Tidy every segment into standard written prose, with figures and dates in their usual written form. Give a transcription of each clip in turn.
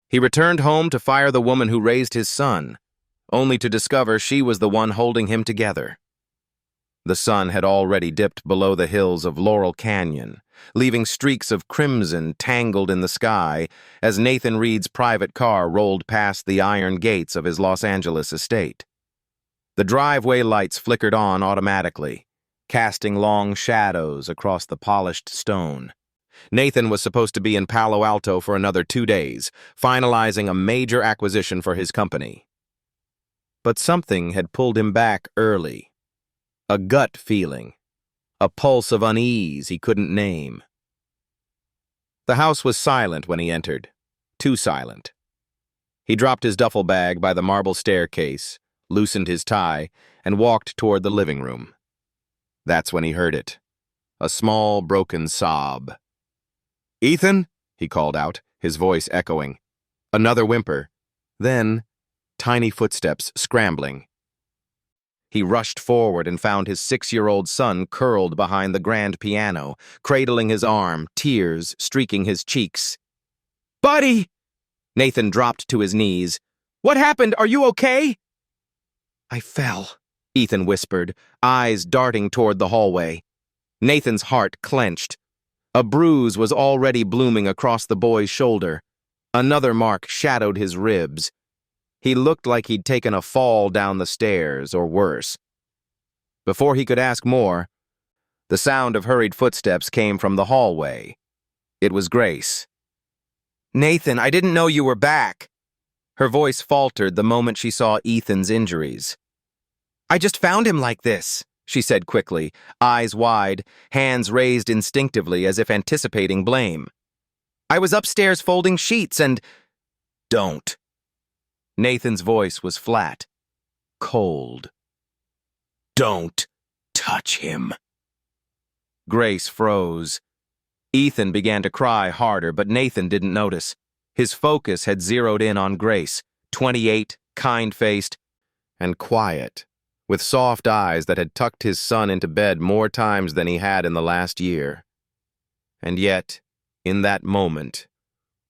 He returned home to fire the woman who raised his son, only to discover she was the one holding him together. The sun had already dipped below the hills of Laurel Canyon, leaving streaks of crimson tangled in the sky as Nathan Reed's private car rolled past the iron gates of his Los Angeles estate. The driveway lights flickered on automatically, casting long shadows across the polished stone. Nathan was supposed to be in Palo Alto for another 2 days, finalizing a major acquisition for his company. But something had pulled him back early. A gut feeling, a pulse of unease he couldn't name. The house was silent when he entered, too silent. He dropped his duffel bag by the marble staircase, loosened his tie, and walked toward the living room. That's when he heard it, a small, broken sob. "Ethan?" he called out, his voice echoing. Another whimper, then tiny footsteps scrambling. He rushed forward and found his 6-year-old son curled behind the grand piano, cradling his arm, tears streaking his cheeks. "Buddy!" Nathan dropped to his knees. "What happened? Are you okay?" "I fell," Ethan whispered, eyes darting toward the hallway. Nathan's heart clenched. A bruise was already blooming across the boy's shoulder. Another mark shadowed his ribs. He looked like he'd taken a fall down the stairs, or worse. Before he could ask more, the sound of hurried footsteps came from the hallway. It was Grace. "Nathan, I didn't know you were back." Her voice faltered the moment she saw Ethan's injuries. "I just found him like this," she said quickly, eyes wide, hands raised instinctively as if anticipating blame. "I was upstairs folding sheets and—" "Don't." Nathan's voice was flat, cold. "Don't touch him." Grace froze. Ethan began to cry harder, but Nathan didn't notice. His focus had zeroed in on Grace, 28, kind-faced, and quiet, with soft eyes that had tucked his son into bed more times than he had in the last year. And yet, in that moment,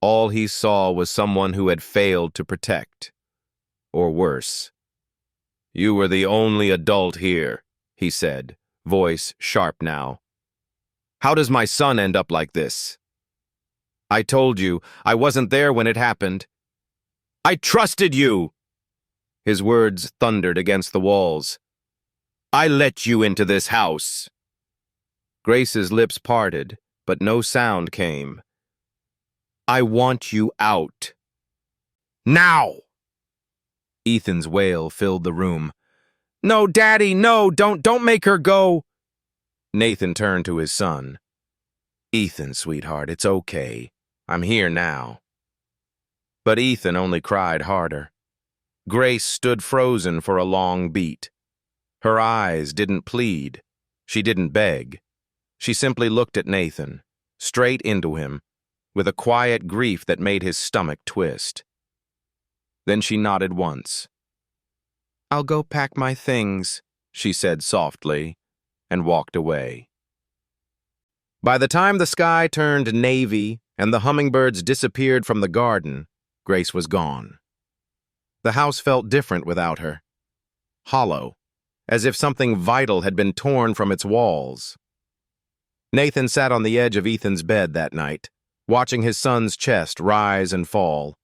all he saw was someone who had failed to protect. Or worse. "You were the only adult here," he said, voice sharp now. "How does my son end up like this?" "I told you, I wasn't there when it happened." "I trusted you!" His words thundered against the walls. "I let you into this house." Grace's lips parted, but no sound came. "I want you out. Now!" Ethan's wail filled the room. "No, Daddy, no, don't make her go." Nathan turned to his son. "Ethan, sweetheart, it's okay. I'm here now." But Ethan only cried harder. Grace stood frozen for a long beat. Her eyes didn't plead. She didn't beg. She simply looked at Nathan, straight into him, with a quiet grief that made his stomach twist. Then she nodded once. "I'll go pack my things," she said softly, and walked away. By the time the sky turned navy and the hummingbirds disappeared from the garden, Grace was gone. The house felt different without her. Hollow, as if something vital had been torn from its walls. Nathan sat on the edge of Ethan's bed that night, watching his son's chest rise and fall.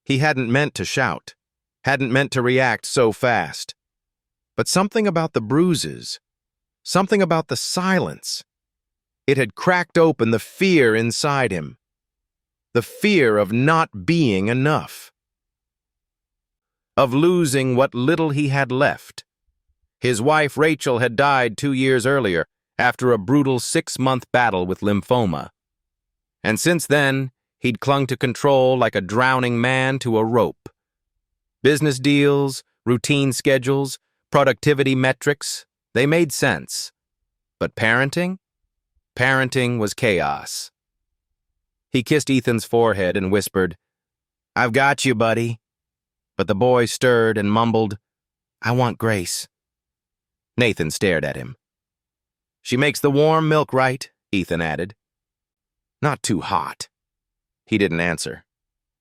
He hadn't meant to shout, hadn't meant to react so fast. But something about the bruises, something about the silence, it had cracked open the fear inside him. The fear of not being enough. Of losing what little he had left. His wife Rachel had died 2 years earlier after a brutal 6-month battle with lymphoma. And since then, he'd clung to control like a drowning man to a rope. Business deals, routine schedules, productivity metrics, they made sense. But parenting? Parenting was chaos. He kissed Ethan's forehead and whispered, "I've got you, buddy." But the boy stirred and mumbled, "I want Grace." Nathan stared at him. "She makes the warm milk right," Ethan added. "Not too hot." He didn't answer.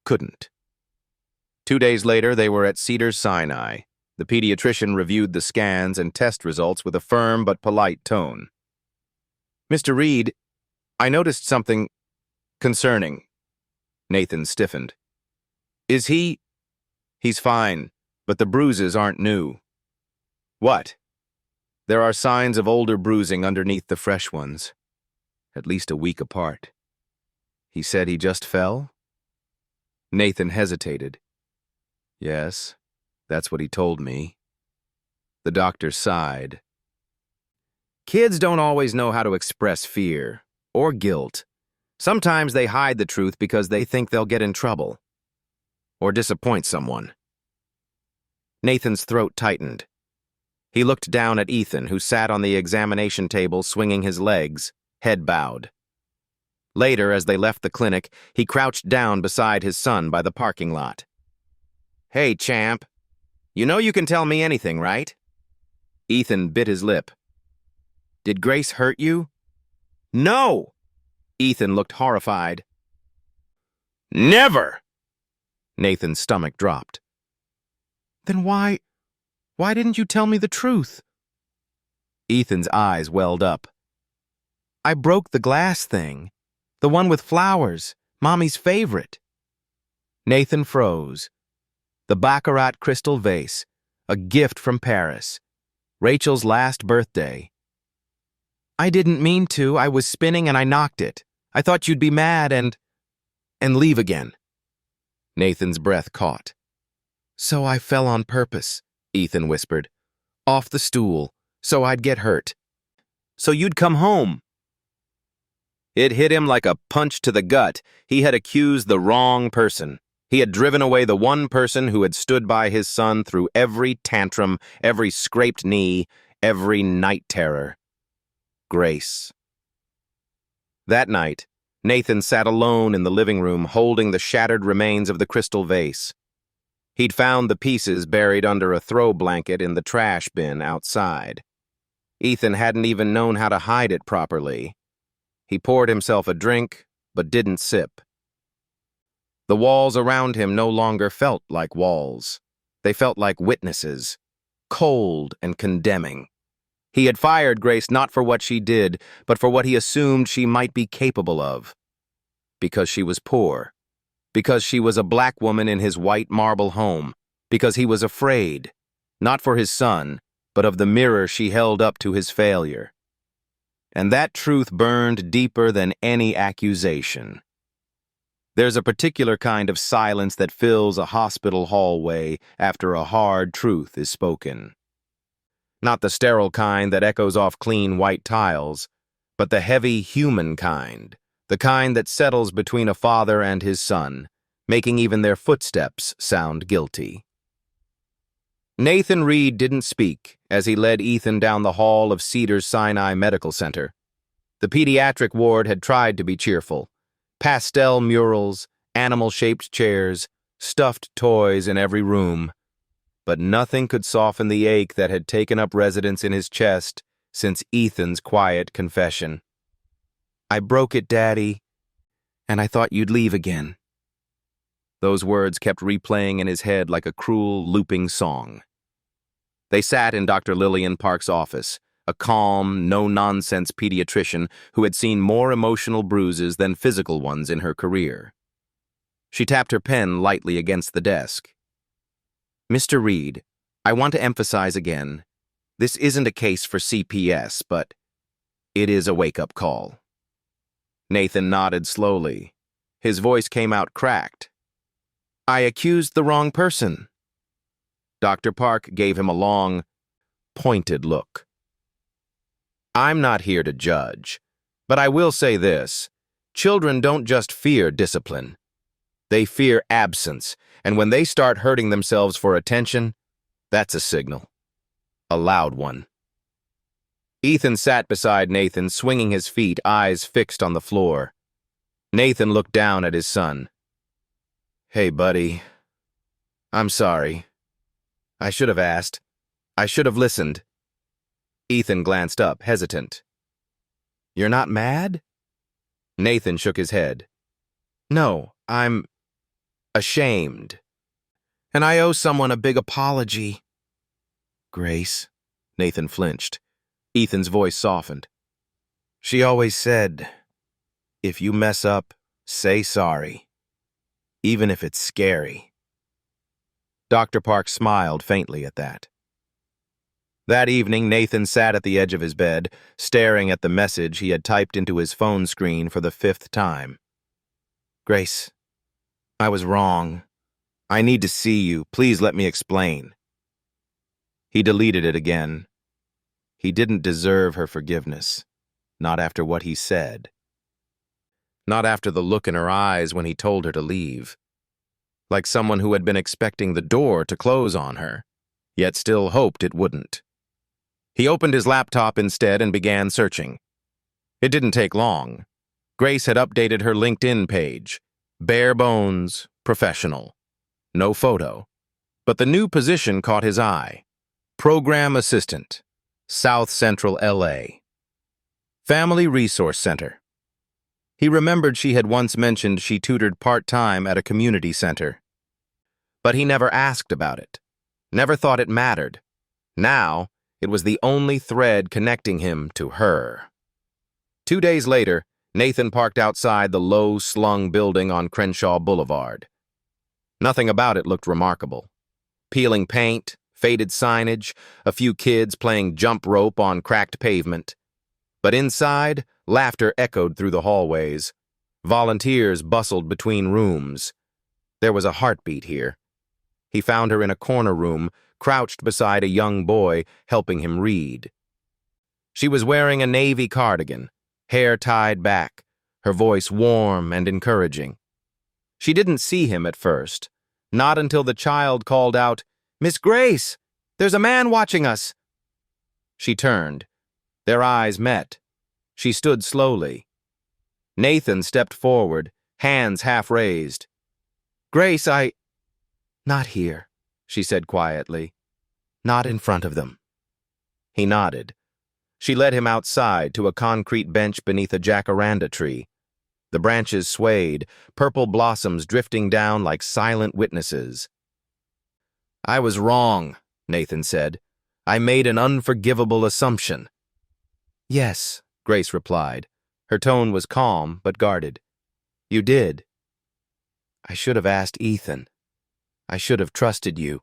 Couldn't. 2 days later, they were at Cedars-Sinai. The pediatrician reviewed the scans and test results with a firm but polite tone. "Mr. Reed, I noticed something concerning." Nathan stiffened. "Is he—" "He's fine, but the bruises aren't new." "What?" "There are signs of older bruising underneath the fresh ones, at least a week apart." "He said he just fell?" Nathan hesitated. "Yes, that's what he told me." The doctor sighed. "Kids don't always know how to express fear or guilt. Sometimes they hide the truth because they think they'll get in trouble or disappoint someone." Nathan's throat tightened. He looked down at Ethan, who sat on the examination table swinging his legs, head bowed. Later, as they left the clinic, he crouched down beside his son by the parking lot. "Hey, champ. You know you can tell me anything, right?" Ethan bit his lip. "Did Grace hurt you?" "No!" Ethan looked horrified. "Never!" Nathan's stomach dropped. "Then why didn't you tell me the truth?" Ethan's eyes welled up. "I broke the glass thing. The one with flowers, Mommy's favorite." Nathan froze. The baccarat crystal vase, a gift from Paris. Rachel's last birthday. "I didn't mean to. I was spinning and I knocked it. I thought you'd be mad and leave again." Nathan's breath caught. "So I fell on purpose," Ethan whispered. "Off the stool, so I'd get hurt. So you'd come home." It hit him like a punch to the gut. He had accused the wrong person. He had driven away the one person who had stood by his son through every tantrum, every scraped knee, every night terror. Grace. That night, Nathan sat alone in the living room holding the shattered remains of the crystal vase. He'd found the pieces buried under a throw blanket in the trash bin outside. Ethan hadn't even known how to hide it properly. He poured himself a drink, but didn't sip. The walls around him no longer felt like walls. They felt like witnesses, cold and condemning. He had fired Grace not for what she did, but for what he assumed she might be capable of. Because she was poor. Because she was a black woman in his white marble home. Because he was afraid, not for his son, but of the mirror she held up to his failure. And that truth burned deeper than any accusation. There's a particular kind of silence that fills a hospital hallway after a hard truth is spoken. Not the sterile kind that echoes off clean white tiles, but the heavy human kind, the kind that settles between a father and his son, making even their footsteps sound guilty. Nathan Reed didn't speak as he led Ethan down the hall of Cedars-Sinai Medical Center. The pediatric ward had tried to be cheerful. Pastel murals, animal-shaped chairs, stuffed toys in every room. But nothing could soften the ache that had taken up residence in his chest since Ethan's quiet confession. "I broke it, Daddy, and I thought you'd leave again." Those words kept replaying in his head like a cruel, looping song. They sat in Dr. Lillian Park's office, a calm, no-nonsense pediatrician who had seen more emotional bruises than physical ones in her career. She tapped her pen lightly against the desk. "Mr. Reed, I want to emphasize again, this isn't a case for CPS, but it is a wake-up call." Nathan nodded slowly. His voice came out cracked. "I accused the wrong person." Dr. Park gave him a long, pointed look. "I'm not here to judge, but I will say this. Children don't just fear discipline. They fear absence, and when they start hurting themselves for attention, that's a signal. A loud one." Ethan sat beside Nathan, swinging his feet, eyes fixed on the floor. Nathan looked down at his son. "Hey, buddy. I'm sorry. I should have asked. I should have listened." Ethan glanced up, hesitant. "You're not mad?" Nathan shook his head. "No, I'm ashamed." And I owe someone a big apology. Grace? Nathan flinched. Ethan's voice softened. She always said, if you mess up, say sorry. Even if it's scary. Dr. Park smiled faintly at that. That evening, Nathan sat at the edge of his bed, staring at the message he had typed into his phone screen for the 5th time. Grace, I was wrong. I need to see you. Please let me explain. He deleted it again. He didn't deserve her forgiveness. Not after what he said. Not after the look in her eyes when he told her to leave. Like someone who had been expecting the door to close on her, yet still hoped it wouldn't. He opened his laptop instead and began searching. It didn't take long. Grace had updated her LinkedIn page. Bare bones, professional. No photo. But the new position caught his eye. Program Assistant, South Central LA. Family Resource Center. He remembered she had once mentioned she tutored part-time at a community center. But he never asked about it. Never thought it mattered. Now, it was the only thread connecting him to her. 2 days later, Nathan parked outside the low-slung building on Crenshaw Boulevard. Nothing about it looked remarkable. Peeling paint, faded signage, a few kids playing jump rope on cracked pavement. But inside, laughter echoed through the hallways. Volunteers bustled between rooms. There was a heartbeat here. He found her in a corner room, crouched beside a young boy, helping him read. She was wearing a navy cardigan, hair tied back, her voice warm and encouraging. She didn't see him at first, not until the child called out, "Miss Grace, there's a man watching us." She turned. Their eyes met. She stood slowly. Nathan stepped forward, hands half raised. "Grace, Not here," she said quietly. "Not in front of them." He nodded. She led him outside to a concrete bench beneath a jacaranda tree. The branches swayed, purple blossoms drifting down like silent witnesses. "I was wrong," Nathan said. "I made an unforgivable assumption." "Yes," Grace replied. Her tone was calm but guarded. "You did. I should have asked Ethan. I should have trusted you.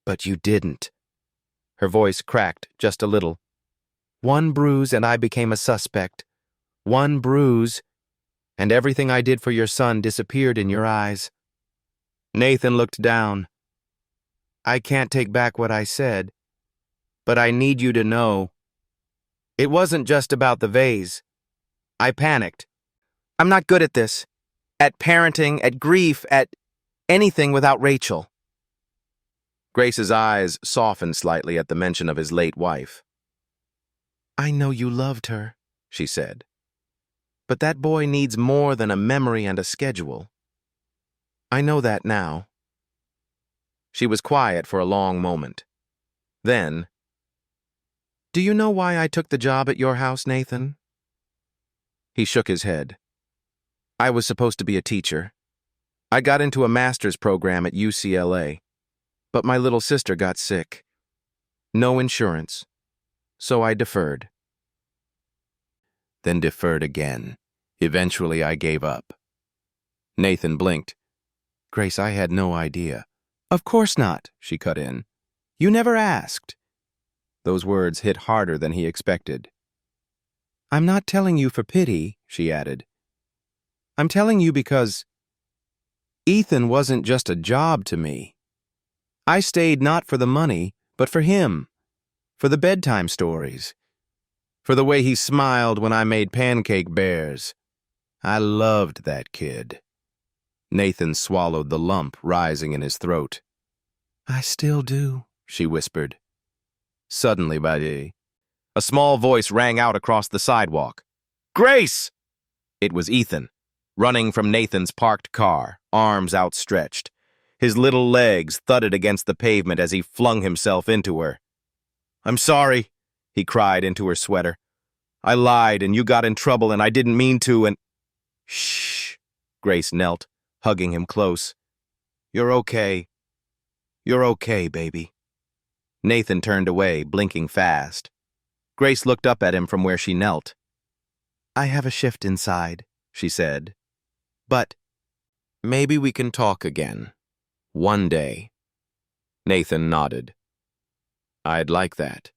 But you didn't." Her voice cracked just a little. "One bruise and I became a suspect. One bruise, and everything I did for your son disappeared in your eyes." Nathan looked down. "I can't take back what I said, but I need you to know. It wasn't just about the vase. I panicked. I'm not good at this. At parenting, at grief, at anything without Rachel." Grace's eyes softened slightly at the mention of his late wife. "I know you loved her," she said. "But that boy needs more than a memory and a schedule. I know that now." She was quiet for a long moment. Then, "Do you know why I took the job at your house, Nathan?" He shook his head. "I was supposed to be a teacher. I got into a master's program at UCLA, but my little sister got sick. No insurance, so I deferred. Then deferred again. Eventually I gave up." Nathan blinked. "Grace, I had no idea." "Of course not," she cut in. "You never asked." Those words hit harder than he expected. "I'm not telling you for pity," she added. "I'm telling you because Ethan wasn't just a job to me. I stayed not for the money, but for him, for the bedtime stories, for the way he smiled when I made pancake bears. I loved that kid." Nathan swallowed the lump rising in his throat. "I still do," she whispered. Suddenly, a small voice rang out across the sidewalk. "Grace!" It was Ethan, running from Nathan's parked car, arms outstretched. His little legs thudded against the pavement as he flung himself into her. "I'm sorry," he cried into her sweater. "I lied and you got in trouble and I didn't mean to and—" "Shh." Grace knelt, hugging him close. "You're okay. You're okay, baby. Nathan turned away, blinking fast. Grace looked up at him from where she knelt. I have a shift inside, she said. But maybe we can talk again. One day. Nathan nodded. I'd like that.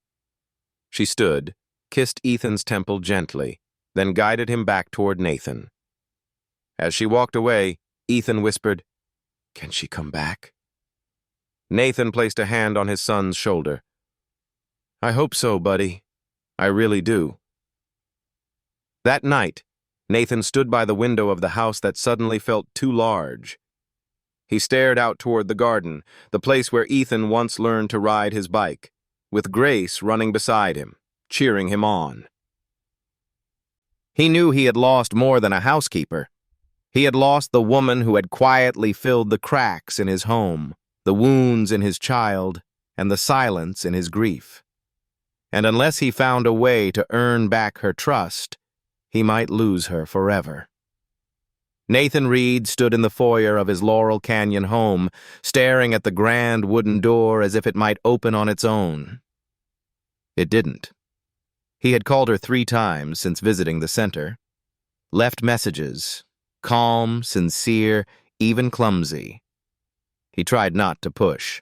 She stood, kissed Ethan's temple gently, then guided him back toward Nathan. As she walked away, Ethan whispered, Can she come back? Nathan placed a hand on his son's shoulder. I hope so, buddy. I really do. That night, Nathan stood by the window of the house that suddenly felt too large. He stared out toward the garden, the place where Ethan once learned to ride his bike, with Grace running beside him, cheering him on. He knew he had lost more than a housekeeper. He had lost the woman who had quietly filled the cracks in his home, the wounds in his child, and the silence in his grief. And unless he found a way to earn back her trust, he might lose her forever. Nathan Reed stood in the foyer of his Laurel Canyon home, staring at the grand wooden door as if it might open on its own. It didn't. He had called her 3 times since visiting the center, left messages, calm, sincere, even clumsy. He tried not to push.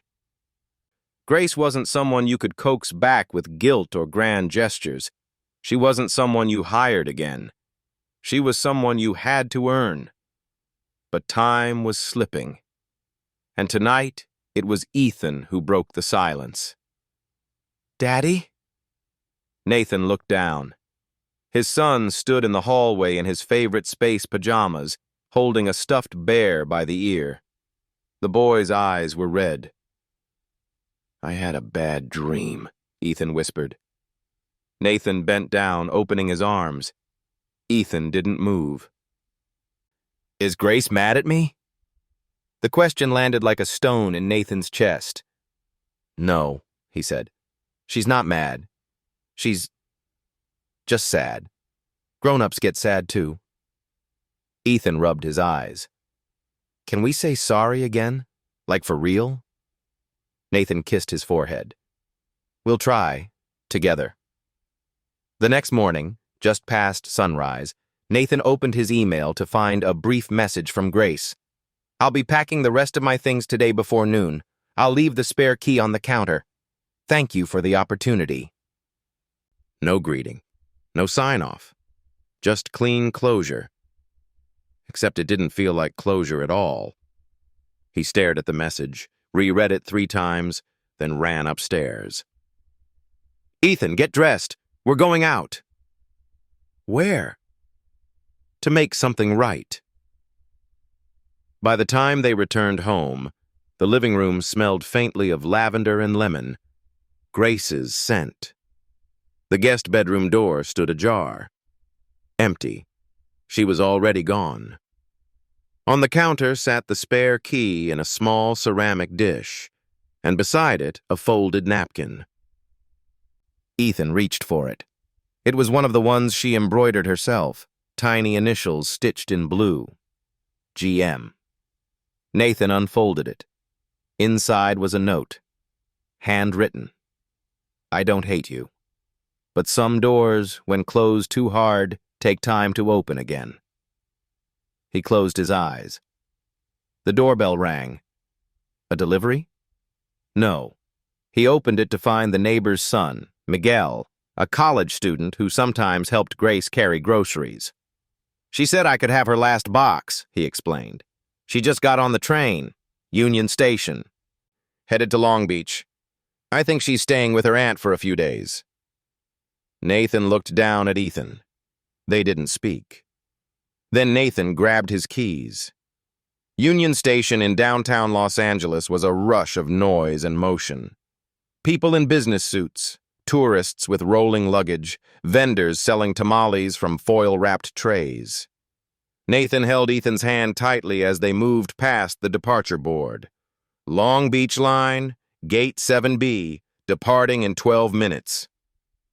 Grace wasn't someone you could coax back with guilt or grand gestures. She wasn't someone you hired again. She was someone you had to earn. But time was slipping. And tonight, it was Ethan who broke the silence. Daddy? Nathan looked down. His son stood in the hallway in his favorite space pajamas, holding a stuffed bear by the ear. The boy's eyes were red. I had a bad dream, Ethan whispered. Nathan bent down, opening his arms. Ethan didn't move. Is Grace mad at me? The question landed like a stone in Nathan's chest. No, he said. She's not mad. She's just sad. Grown-ups get sad too. Ethan rubbed his eyes. Can we say sorry again? Like for real? Nathan kissed his forehead. We'll try, together. The next morning, just past sunrise, Nathan opened his email to find a brief message from Grace. I'll be packing the rest of my things today before noon. I'll leave the spare key on the counter. Thank you for the opportunity. No greeting. No sign-off. Just clean closure. Except it didn't feel like closure at all. He stared at the message, reread it 3 times, then ran upstairs. Ethan, get dressed. We're going out. Where? To make something right. By the time they returned home, the living room smelled faintly of lavender and lemon, Grace's scent. The guest bedroom door stood ajar. Empty. She was already gone. On the counter sat the spare key in a small ceramic dish, and beside it a folded napkin. Ethan reached for it. It was one of the ones she embroidered herself, tiny initials stitched in blue. GM. Nathan unfolded it. Inside was a note. Handwritten. I don't hate you. But some doors, when closed too hard, take time to open again. He closed his eyes. The doorbell rang. A delivery? No. He opened it to find the neighbor's son, Miguel, a college student who sometimes helped Grace carry groceries. She said I could have her last box, he explained. She just got on the train, Union Station, headed to Long Beach. I think she's staying with her aunt for a few days. Nathan looked down at Ethan. They didn't speak. Then Nathan grabbed his keys. Union Station in downtown Los Angeles was a rush of noise and motion. People in business suits, tourists with rolling luggage, vendors selling tamales from foil-wrapped trays. Nathan held Ethan's hand tightly as they moved past the departure board. Long Beach Line, Gate 7B, departing in 12 minutes.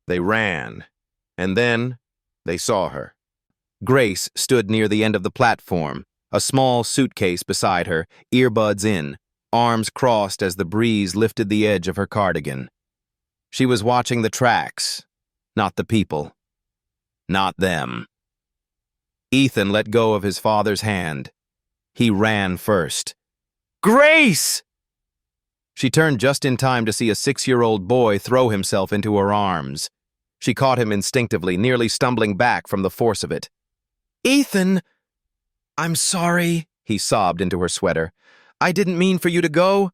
They ran, and then they saw her. Grace stood near the end of the platform, a small suitcase beside her, earbuds in, arms crossed as the breeze lifted the edge of her cardigan. She was watching the tracks, not the people. Not them. Ethan let go of his father's hand. He ran first. "Grace!" She turned just in time to see a 6-year-old boy throw himself into her arms. She caught him instinctively, nearly stumbling back from the force of it. "Ethan! I'm sorry," he sobbed into her sweater. "I didn't mean for you to go.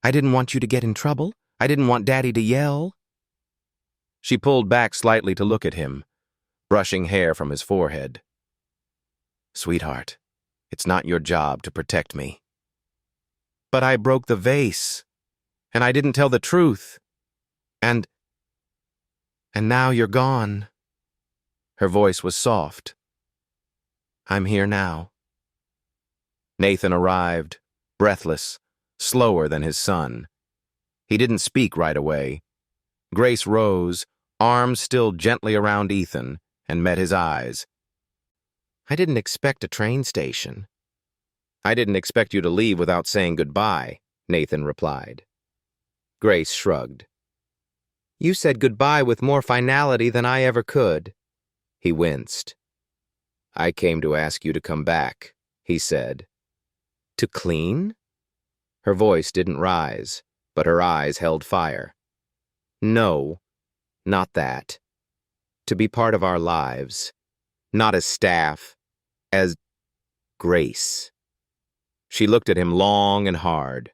I didn't want you to get in trouble. I didn't want Daddy to yell." She pulled back slightly to look at him, brushing hair from his forehead. "Sweetheart, it's not your job to protect me." "But I broke the vase, and I didn't tell the truth. And now you're gone." Her voice was soft. "I'm here now." Nathan arrived, breathless, slower than his son. He didn't speak right away. Grace rose, arms still gently around Ethan, and met his eyes. "I didn't expect a train station." "I didn't expect you to leave without saying goodbye," Nathan replied. Grace shrugged. "You said goodbye with more finality than I ever could." He winced. "I came to ask you to come back," he said. "To clean?" Her voice didn't rise, but her eyes held fire. "No, not that. To be part of our lives. Not as staff, as Grace." She looked at him long and hard.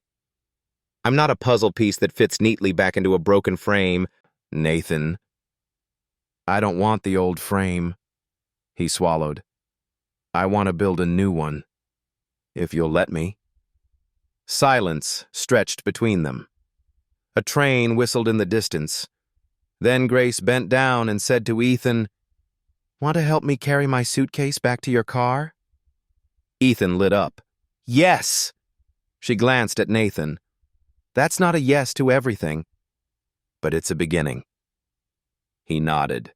"I'm not a puzzle piece that fits neatly back into a broken frame, Nathan." "I don't want the old frame," he swallowed. "I want to build a new one, if you'll let me." Silence stretched between them. A train whistled in the distance. Then Grace bent down and said to Ethan, "Want to help me carry my suitcase back to your car?" Ethan lit up. "Yes!" She glanced at Nathan. "That's not a yes to everything, but it's a beginning." He nodded.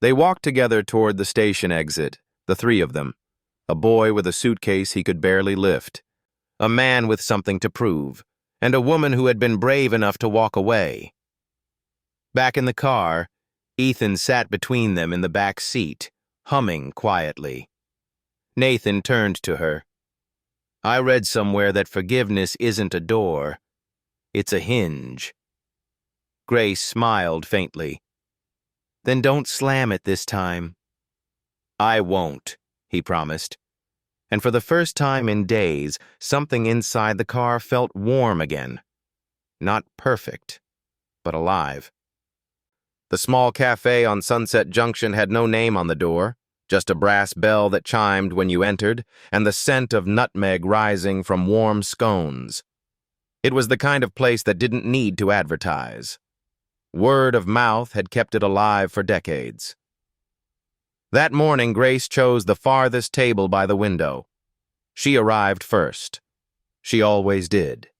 They walked together toward the station exit, the three of them, a boy with a suitcase he could barely lift, a man with something to prove, and a woman who had been brave enough to walk away. Back in the car, Ethan sat between them in the back seat, humming quietly. Nathan turned to her. "I read somewhere that forgiveness isn't a door, it's a hinge." Grace smiled faintly. "Then don't slam it this time." "I won't," he promised. And for the first time in days, something inside the car felt warm again. Not perfect, but alive. The small cafe on Sunset Junction had no name on the door, just a brass bell that chimed when you entered, and the scent of nutmeg rising from warm scones. It was the kind of place that didn't need to advertise. Word of mouth had kept it alive for decades. That morning, Grace chose the farthest table by the window. She arrived first. She always did.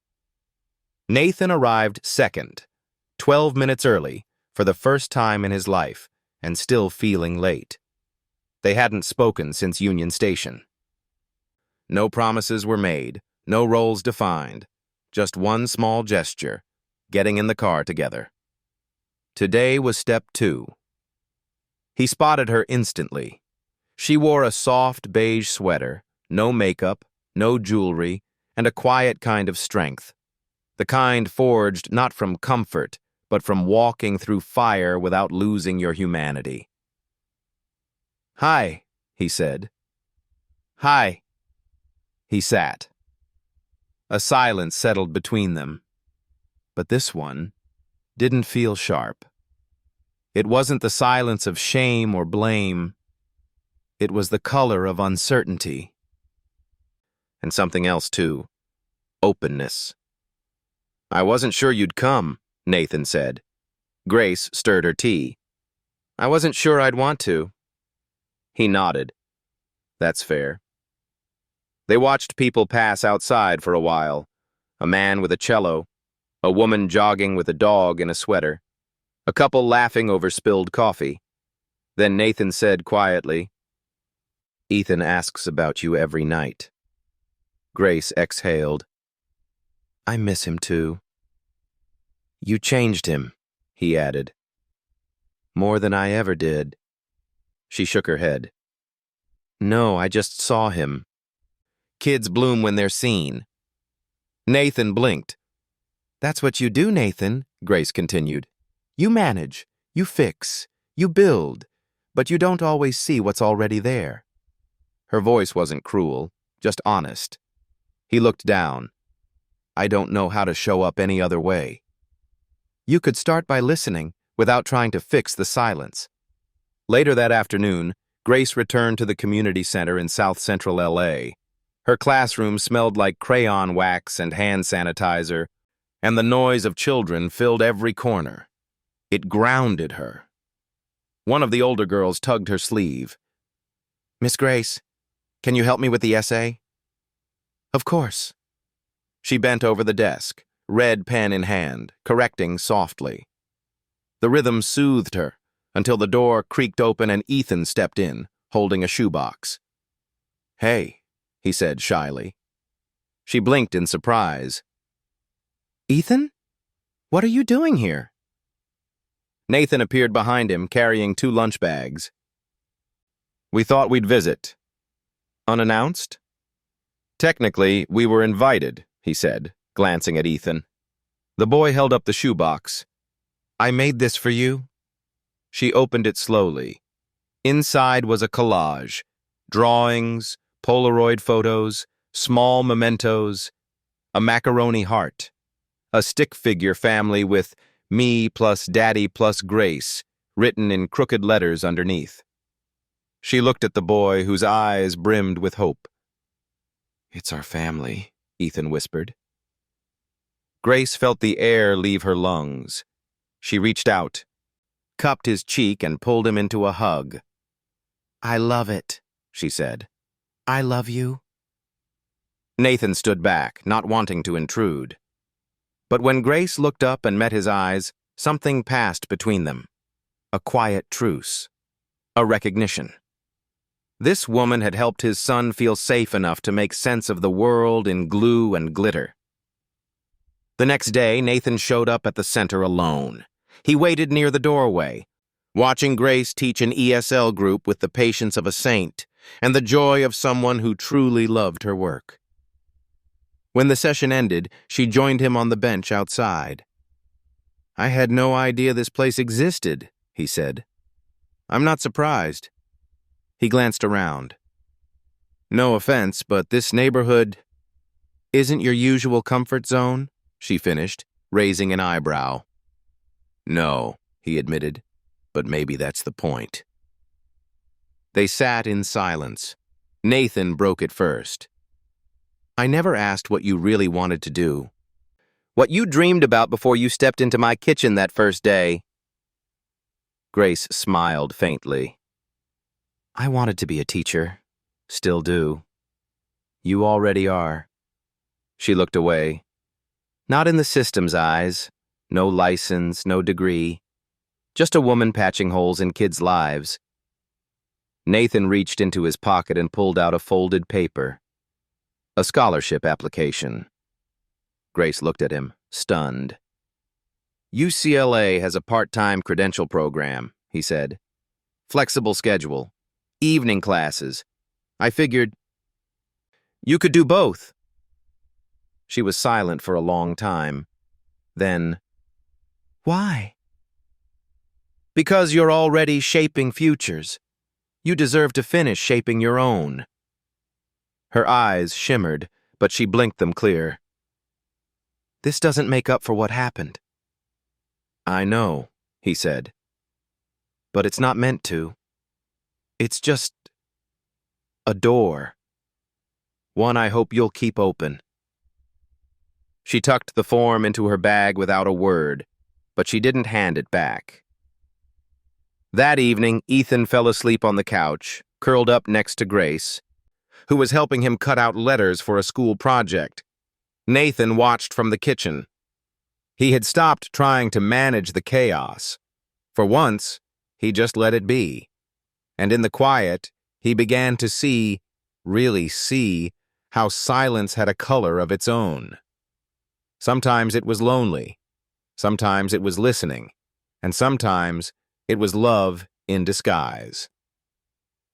Nathan arrived second, 12 minutes early, for the first time in his life, and still feeling late. They hadn't spoken since Union Station. No promises were made, no roles defined, just one small gesture, getting in the car together. Today was step 2. He spotted her instantly. She wore a soft beige sweater, no makeup, no jewelry, and a quiet kind of strength. The kind forged not from comfort, but from walking through fire without losing your humanity. "Hi," he said. "Hi." He sat. A silence settled between them. But this one didn't feel sharp. It wasn't the silence of shame or blame. It was the color of uncertainty. And something else, too. Openness. "I wasn't sure you'd come," Nathan said. Grace stirred her tea. "I wasn't sure I'd want to." He nodded. "That's fair." They watched people pass outside for a while. A man with a cello, a woman jogging with a dog in a sweater, a couple laughing over spilled coffee. Then Nathan said quietly, "Ethan asks about you every night." Grace exhaled. I miss him too. You changed him, he added. More than I ever did. She shook her head. No, I just saw him. Kids bloom when they're seen. Nathan blinked. That's what you do, Nathan, Grace continued. You manage, you fix, you build, but you don't always see what's already there. Her voice wasn't cruel, just honest. He looked down. I don't know how to show up any other way. You could start by listening without trying to fix the silence. Later that afternoon, Grace returned to the community center in South Central LA. Her classroom smelled like crayon wax and hand sanitizer, and the noise of children filled every corner. It grounded her. One of the older girls tugged her sleeve. Miss Grace, can you help me with the essay? Of course. She bent over the desk, red pen in hand, correcting softly. The rhythm soothed her until the door creaked open and Ethan stepped in, holding a shoebox. Hey, he said shyly. She blinked in surprise. Ethan? What are you doing here? Nathan appeared behind him, carrying 2 lunch bags. We thought we'd visit. Unannounced? Technically, we were invited, he said, glancing at Ethan. The boy held up the shoebox. I made this for you. She opened it slowly. Inside was a collage, drawings, Polaroid photos, small mementos, a macaroni heart, a stick figure family with me plus daddy plus Grace written in crooked letters underneath. She looked at the boy whose eyes brimmed with hope. It's our family, Ethan whispered. Grace felt the air leave her lungs. She reached out, cupped his cheek and pulled him into a hug. I love it, she said. I love you. Nathan stood back, not wanting to intrude. But when Grace looked up and met his eyes, something passed between them. A quiet truce. A recognition. This woman had helped his son feel safe enough to make sense of the world in glue and glitter. The next day, Nathan showed up at the center alone. He waited near the doorway, watching Grace teach an ESL group with the patience of a saint and the joy of someone who truly loved her work. When the session ended, she joined him on the bench outside. I had no idea this place existed, he said. I'm not surprised. He glanced around. No offense, but this neighborhood isn't your usual comfort zone, she finished, raising an eyebrow. No, he admitted, but maybe that's the point. They sat in silence. Nathan broke it first. I never asked what you really wanted to do. What you dreamed about before you stepped into my kitchen that first day. Grace smiled faintly. I wanted to be a teacher. Still do. You already are. She looked away. Not in the system's eyes. No license, no degree. Just a woman patching holes in kids' lives. Nathan reached into his pocket and pulled out a folded paper. A scholarship application. Grace looked at him, stunned. UCLA has a part-time credential program, he said. Flexible schedule. Evening classes. I figured you could do both. She was silent for a long time. Then, why? Because you're already shaping futures. You deserve to finish shaping your own. Her eyes shimmered, but she blinked them clear. This doesn't make up for what happened. I know, he said. But it's not meant to. It's just a door. One I hope you'll keep open. She tucked the form into her bag without a word, but she didn't hand it back. That evening, Ethan fell asleep on the couch, curled up next to Grace, who was helping him cut out letters for a school project. Nathan watched from the kitchen. He had stopped trying to manage the chaos. For once, he just let it be. And in the quiet, he began to really see, how silence had a color of its own. Sometimes it was lonely. Sometimes it was listening. And sometimes it was love in disguise.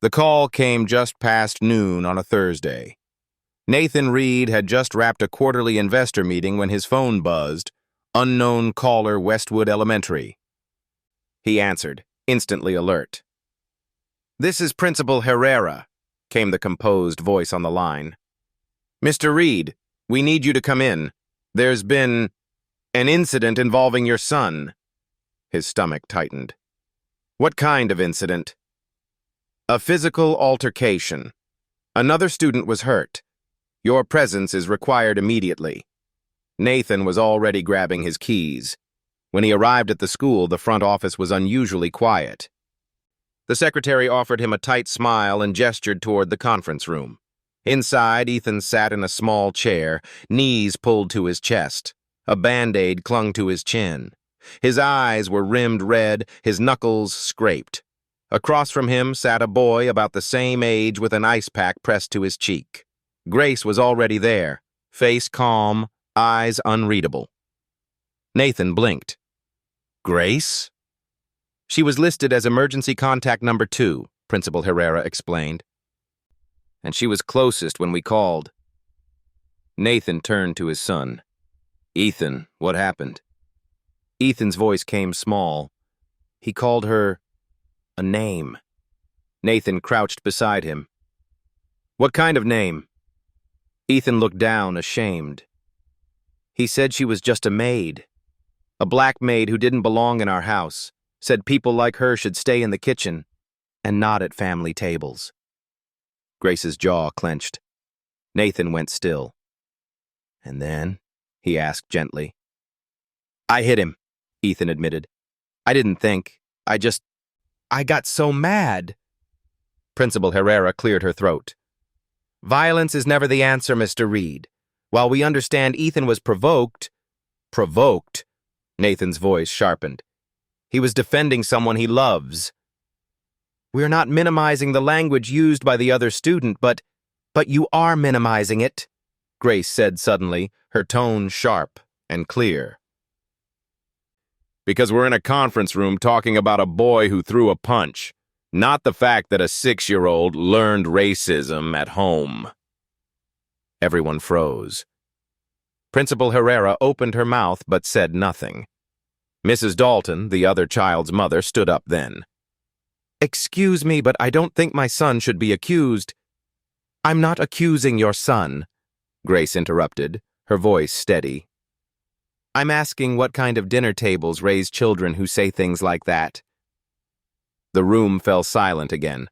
The call came just past noon on a Thursday. Nathan Reed had just wrapped a quarterly investor meeting when his phone buzzed. Unknown caller, Westwood Elementary. He answered, instantly alert. "This is Principal Herrera," came the composed voice on the line. "Mr. Reed, we need you to come in. There's been an incident involving your son." His stomach tightened. "What kind of incident?" "A physical altercation. Another student was hurt. Your presence is required immediately." Nathan was already grabbing his keys. When he arrived at the school, the front office was unusually quiet. The secretary offered him a tight smile and gestured toward the conference room. Inside, Ethan sat in a small chair, knees pulled to his chest. A Band-Aid clung to his chin. His eyes were rimmed red, his knuckles scraped. Across from him sat a boy about the same age with an ice pack pressed to his cheek. Grace was already there, face calm, eyes unreadable. Nathan blinked. "Grace?" "She was listed as emergency contact number 2, Principal Herrera explained. "And she was closest when we called." Nathan turned to his son. "Ethan, what happened?" Ethan's voice came small. "He called her a name." Nathan crouched beside him. "What kind of name?" Ethan looked down, ashamed. "He said she was just a maid. A black maid who didn't belong in our house. Said people like her should stay in the kitchen and not at family tables." Grace's jaw clenched. Nathan went still. "And then?" he asked gently. "I hit him," Ethan admitted. "I didn't think. I got so mad." Principal Herrera cleared her throat. "Violence is never the answer, Mr. Reed. While we understand Ethan was provoked..." "Provoked?" Nathan's voice sharpened. "He was defending someone he loves." "We're not minimizing the language used by the other student, but you are minimizing it," Grace said suddenly, her tone sharp and clear. "Because we're in a conference room talking about a boy who threw a punch, not the fact that a 6-year-old learned racism at home." Everyone froze. Principal Herrera opened her mouth but said nothing. Mrs. Dalton, the other child's mother, stood up then. "Excuse me, but I don't think my son should be accused." "I'm not accusing your son," Grace interrupted, her voice steady. "I'm asking what kind of dinner tables raise children who say things like that." The room fell silent again.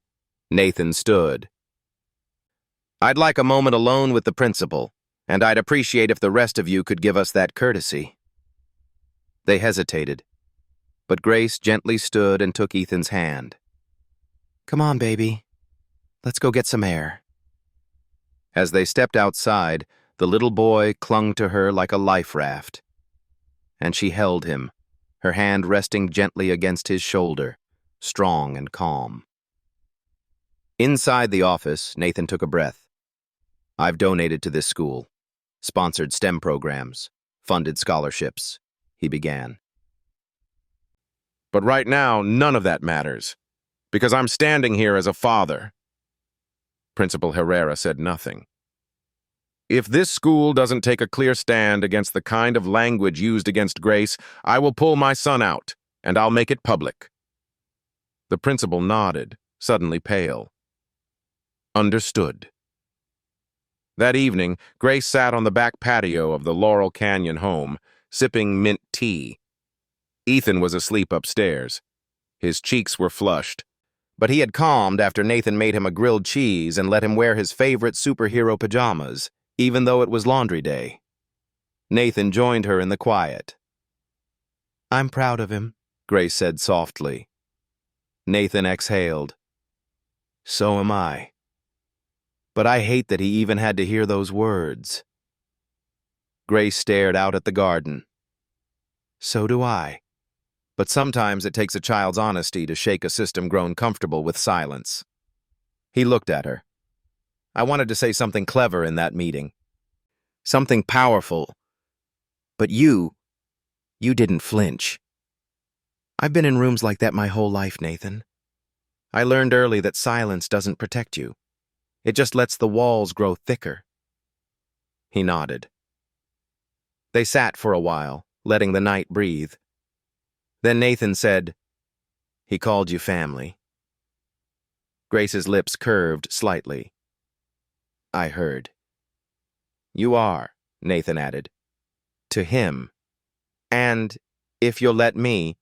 Nathan stood. "I'd like a moment alone with the principal, and I'd appreciate if the rest of you could give us that courtesy." They hesitated, but Grace gently stood and took Ethan's hand. "Come on, baby. Let's go get some air." As they stepped outside, the little boy clung to her like a life raft. And she held him, her hand resting gently against his shoulder, strong and calm. Inside the office, Nathan took a breath. "I've donated to this school, sponsored STEM programs, funded scholarships," he began. "But right now, none of that matters, because I'm standing here as a father." Principal Herrera said nothing. "If this school doesn't take a clear stand against the kind of language used against Grace, I will pull my son out, and I'll make it public." The principal nodded, suddenly pale. "Understood." That evening, Grace sat on the back patio of the Laurel Canyon home, sipping mint tea. Ethan was asleep upstairs. His cheeks were flushed, but he had calmed after Nathan made him a grilled cheese and let him wear his favorite superhero pajamas, even though it was laundry day. Nathan joined her in the quiet. "I'm proud of him," Grace said softly. Nathan exhaled. "So am I. But I hate that he even had to hear those words." Grace stared out at the garden. "So do I. But sometimes it takes a child's honesty to shake a system grown comfortable with silence." He looked at her. "I wanted to say something clever in that meeting. Something powerful. But you didn't flinch. I've been in rooms like that my whole life, Nathan. I learned early that silence doesn't protect you. It just lets the walls grow thicker. He nodded. They sat for a while, letting the night breathe. Then Nathan said, "He called you family." Grace's lips curved slightly. "I heard." "You are," Nathan added. "To him. And, if you'll let me,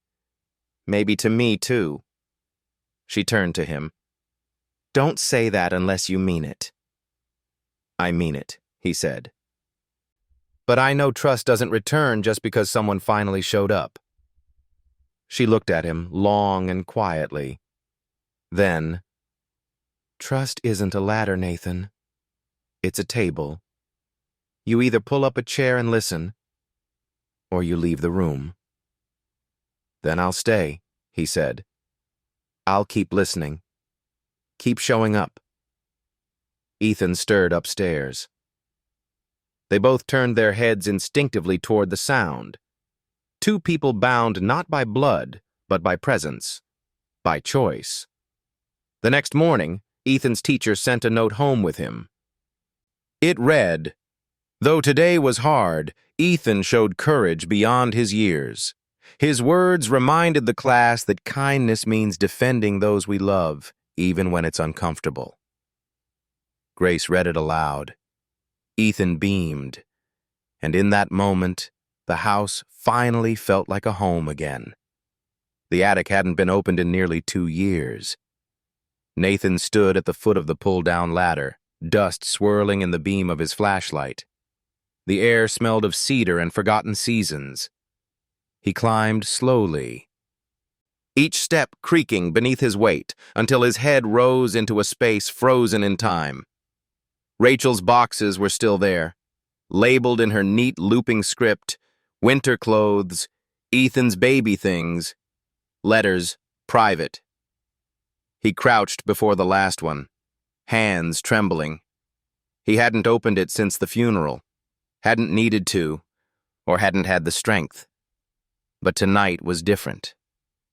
maybe to me too." She turned to him. "Don't say that unless you mean it." "I mean it," he said. "But I know trust doesn't return just because someone finally showed up." She looked at him long and quietly. Then, "Trust isn't a ladder, Nathan. It's a table. You either pull up a chair and listen, or you leave the room." "Then I'll stay," he said. "I'll keep listening. Keep showing up." Ethan stirred upstairs. They both turned their heads instinctively toward the sound. Two people bound not by blood, but by presence, by choice. The next morning, Ethan's teacher sent a note home with him. It read, "Though today was hard, Ethan showed courage beyond his years. His words reminded the class that kindness means defending those we love, even when it's uncomfortable." Grace read it aloud. Ethan beamed, and in that moment, the house finally felt like a home again. The attic hadn't been opened in nearly 2 years. Nathan stood at the foot of the pull-down ladder, dust swirling in the beam of his flashlight. The air smelled of cedar and forgotten seasons. He climbed slowly, each step creaking beneath his weight until his head rose into a space frozen in time. Rachel's boxes were still there, labeled in her neat looping script, winter clothes, Ethan's baby things, letters, private. He crouched before the last one, hands trembling. He hadn't opened it since the funeral, hadn't needed to, or hadn't had the strength. But tonight was different.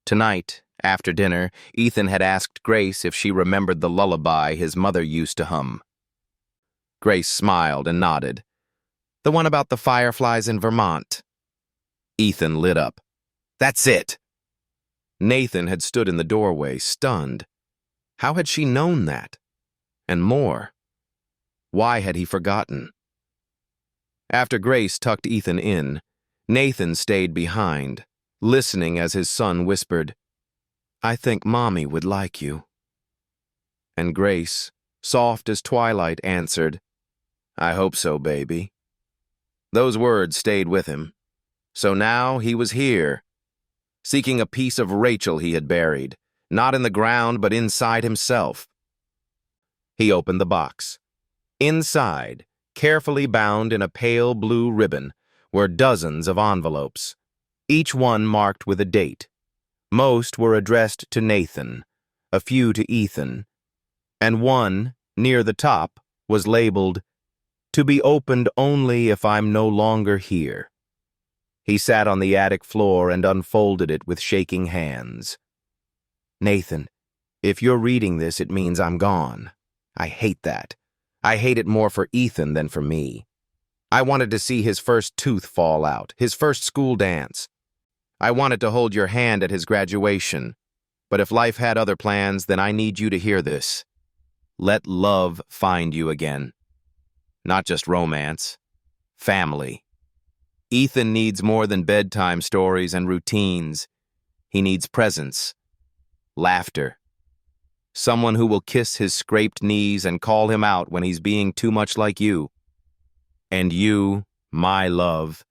Tonight, after dinner, Ethan had asked Grace if she remembered the lullaby his mother used to hum. Grace smiled and nodded. "The one about the fireflies in Vermont." Ethan lit up. "That's it!" Nathan had stood in the doorway, stunned. How had she known that? And more. Why had he forgotten? After Grace tucked Ethan in, Nathan stayed behind, listening as his son whispered, "I think Mommy would like you." And Grace, soft as twilight, answered, "I hope so, baby." Those words stayed with him. So now he was here, seeking a piece of Rachel he had buried, not in the ground but inside himself. He opened the box. Inside, carefully bound in a pale blue ribbon, were dozens of envelopes, each one marked with a date. Most were addressed to Nathan, a few to Ethan, and one, near the top, was labeled, "To be opened only if I'm no longer here." He sat on the attic floor and unfolded it with shaking hands. "Nathan, if you're reading this, it means I'm gone. I hate that. I hate it more for Ethan than for me. I wanted to see his first tooth fall out, his first school dance. I wanted to hold your hand at his graduation. But if life had other plans, then I need you to hear this. Let love find you again. Not just romance. Family. Ethan needs more than bedtime stories and routines. He needs presence. Laughter. Someone who will kiss his scraped knees and call him out when he's being too much like you. And you, my love,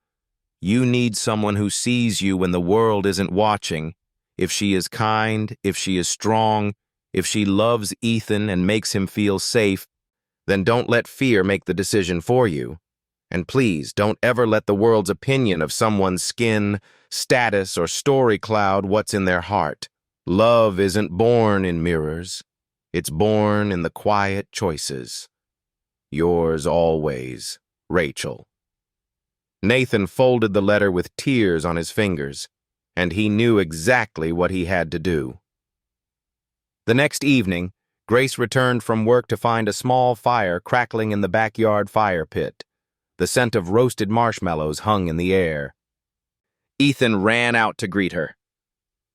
you need someone who sees you when the world isn't watching. If she is kind, if she is strong, if she loves Ethan and makes him feel safe, then don't let fear make the decision for you. And please, don't ever let the world's opinion of someone's skin, status, or story cloud what's in their heart. Love isn't born in mirrors. It's born in the quiet choices. Yours always, Rachel. Nathan folded the letter with tears on his fingers, and he knew exactly what he had to do. The next evening, Grace returned from work to find a small fire crackling in the backyard fire pit. The scent of roasted marshmallows hung in the air. Ethan ran out to greet her.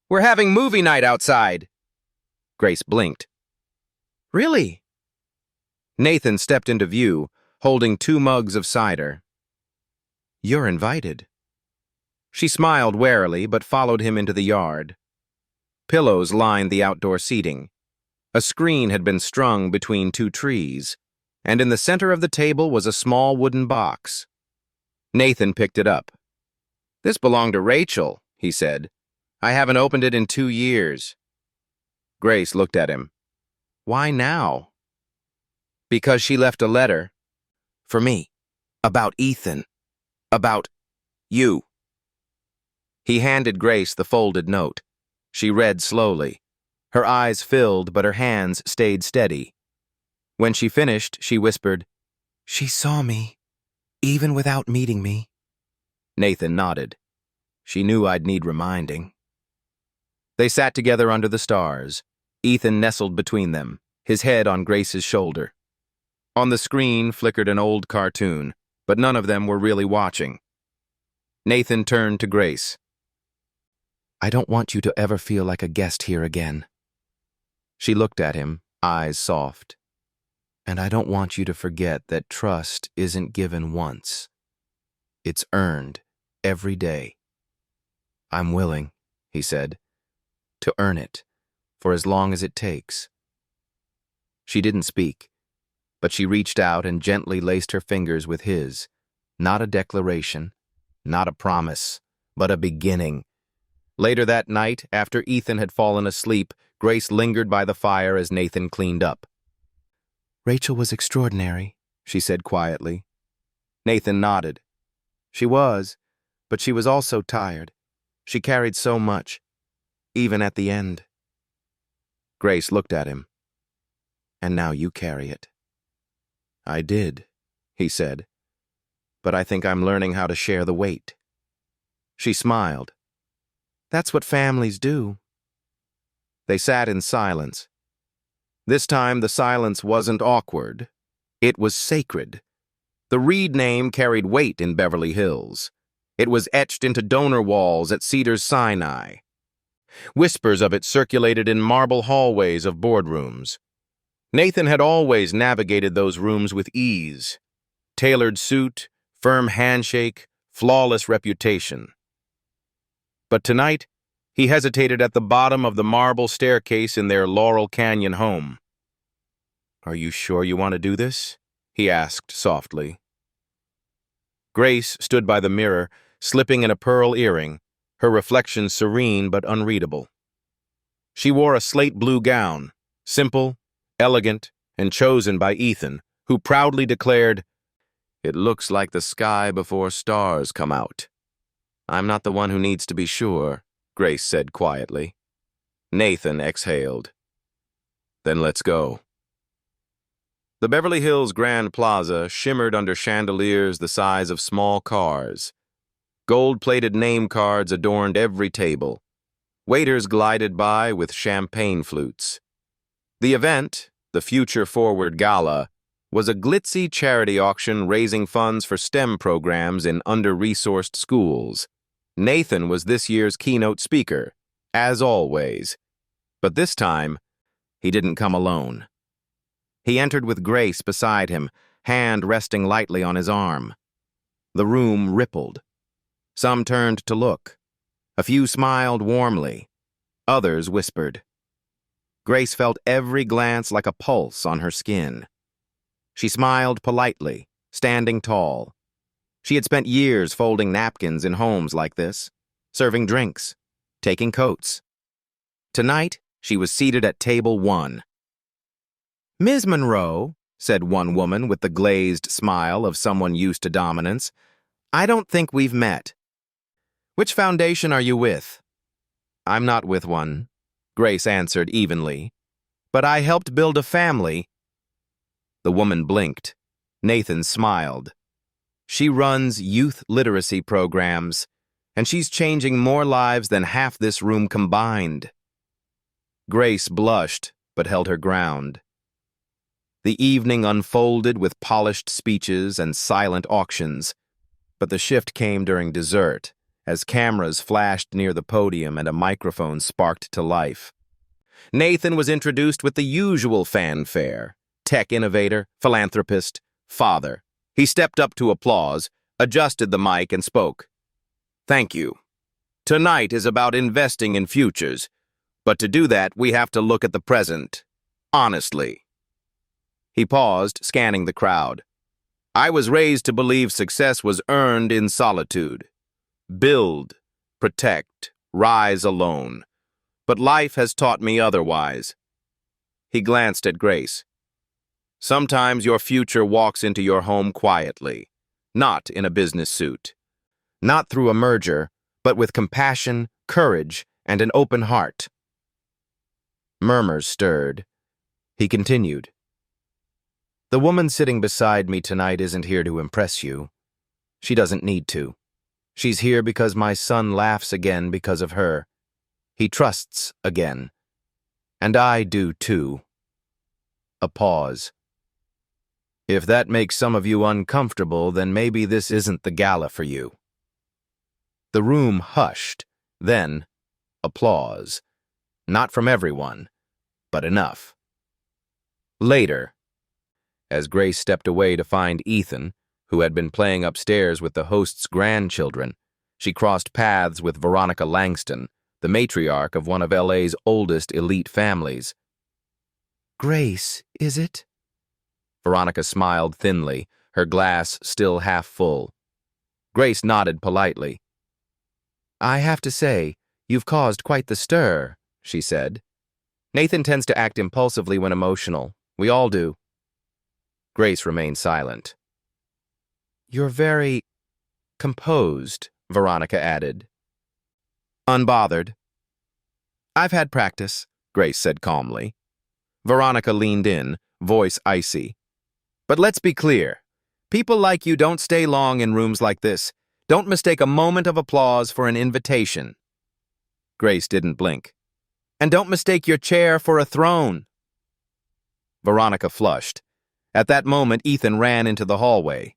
"We're having movie night outside." Grace blinked. "Really?" Nathan stepped into view, holding 2 mugs of cider. "You're invited." She smiled warily, but followed him into the yard. Pillows lined the outdoor seating. A screen had been strung between 2 trees, and in the center of the table was a small wooden box. Nathan picked it up. "This belonged to Rachel," he said. "I haven't opened it in 2 years." Grace looked at him. "Why now?" "Because she left a letter. For me. About Ethan. About you." He handed Grace the folded note. She read slowly. Her eyes filled, but her hands stayed steady. When she finished, she whispered, "She saw me, even without meeting me." Nathan nodded. "She knew I'd need reminding." They sat together under the stars. Ethan nestled between them, his head on Grace's shoulder. On the screen flickered an old cartoon, but none of them were really watching. Nathan turned to Grace. "I don't want you to ever feel like a guest here again." She looked at him, eyes soft. "And I don't want you to forget that trust isn't given once. It's earned every day." "I'm willing," he said, "to earn it, for as long as it takes." She didn't speak, but she reached out and gently laced her fingers with his. Not a declaration, not a promise, but a beginning. Later that night, after Ethan had fallen asleep, Grace lingered by the fire as Nathan cleaned up. "Rachel was extraordinary," she said quietly. Nathan nodded. "She was, but she was also tired. She carried so much, even at the end." Grace looked at him. "And now you carry it." "I did," he said, "but I think I'm learning how to share the weight." She smiled. "That's what families do." They sat in silence. This time the silence wasn't awkward. It was sacred. The Reed name carried weight in Beverly Hills. It was etched into donor walls at Cedars-Sinai. Whispers of it circulated in marble hallways of boardrooms. Nathan had always navigated those rooms with ease. Tailored suit, firm handshake, flawless reputation. But tonight, he hesitated at the bottom of the marble staircase in their Laurel Canyon home. "Are you sure you want to do this?" he asked softly. Grace stood by the mirror, slipping in a pearl earring, her reflection serene but unreadable. She wore a slate blue gown, simple, elegant, and chosen by Ethan, who proudly declared, "It looks like the sky before stars come out." "I'm not the one who needs to be sure," Grace said quietly. Nathan exhaled. "Then let's go." The Beverly Hills Grand Plaza shimmered under chandeliers the size of small cars. Gold-plated name cards adorned every table. Waiters glided by with champagne flutes. The event, the Future Forward Gala, was a glitzy charity auction raising funds for STEM programs in under-resourced schools. Nathan was this year's keynote speaker, as always. But this time, he didn't come alone. He entered with Grace beside him, hand resting lightly on his arm. The room rippled. Some turned to look. A few smiled warmly. Others whispered. Grace felt every glance like a pulse on her skin. She smiled politely, standing tall. She had spent years folding napkins in homes like this, serving drinks, taking coats. Tonight, she was seated at table 1. "Ms. Monroe," said one woman with the glazed smile of someone used to dominance, "I don't think we've met. Which foundation are you with?" "I'm not with one," Grace answered evenly. "But I helped build a family." The woman blinked. Nathan smiled. She runs youth literacy programs, and she's changing more lives than half this room combined. Grace blushed, but held her ground. The evening unfolded with polished speeches and silent auctions, but the shift came during dessert, as cameras flashed near the podium and a microphone sparked to life. Nathan was introduced with the usual fanfare: tech innovator, philanthropist, father. He stepped up to applause, adjusted the mic, and spoke. "Thank you. Tonight is about investing in futures, but to do that, we have to look at the present, honestly." He paused, scanning the crowd. "I was raised to believe success was earned in solitude. Build, protect, rise alone. But life has taught me otherwise." He glanced at Grace. "Sometimes your future walks into your home quietly, not in a business suit. Not through a merger, but with compassion, courage, and an open heart." Murmurs stirred. He continued. "The woman sitting beside me tonight isn't here to impress you. She doesn't need to. She's here because my son laughs again because of her. He trusts again. And I do too." A pause. "If that makes some of you uncomfortable, then maybe this isn't the gala for you." The room hushed, then applause. Not from everyone, but enough. Later, as Grace stepped away to find Ethan, who had been playing upstairs with the host's grandchildren, she crossed paths with Veronica Langston, the matriarch of one of LA's oldest elite families. "Grace, is it?" Veronica smiled thinly, her glass still half full. Grace nodded politely. "I have to say, you've caused quite the stir," she said. "Nathan tends to act impulsively when emotional. We all do." Grace remained silent. "You're very composed," Veronica added. "Unbothered." "I've had practice," Grace said calmly. Veronica leaned in, voice icy. "But let's be clear. People like you don't stay long in rooms like this. Don't mistake a moment of applause for an invitation." Grace didn't blink. "And don't mistake your chair for a throne." Veronica flushed. At that moment, Ethan ran into the hallway.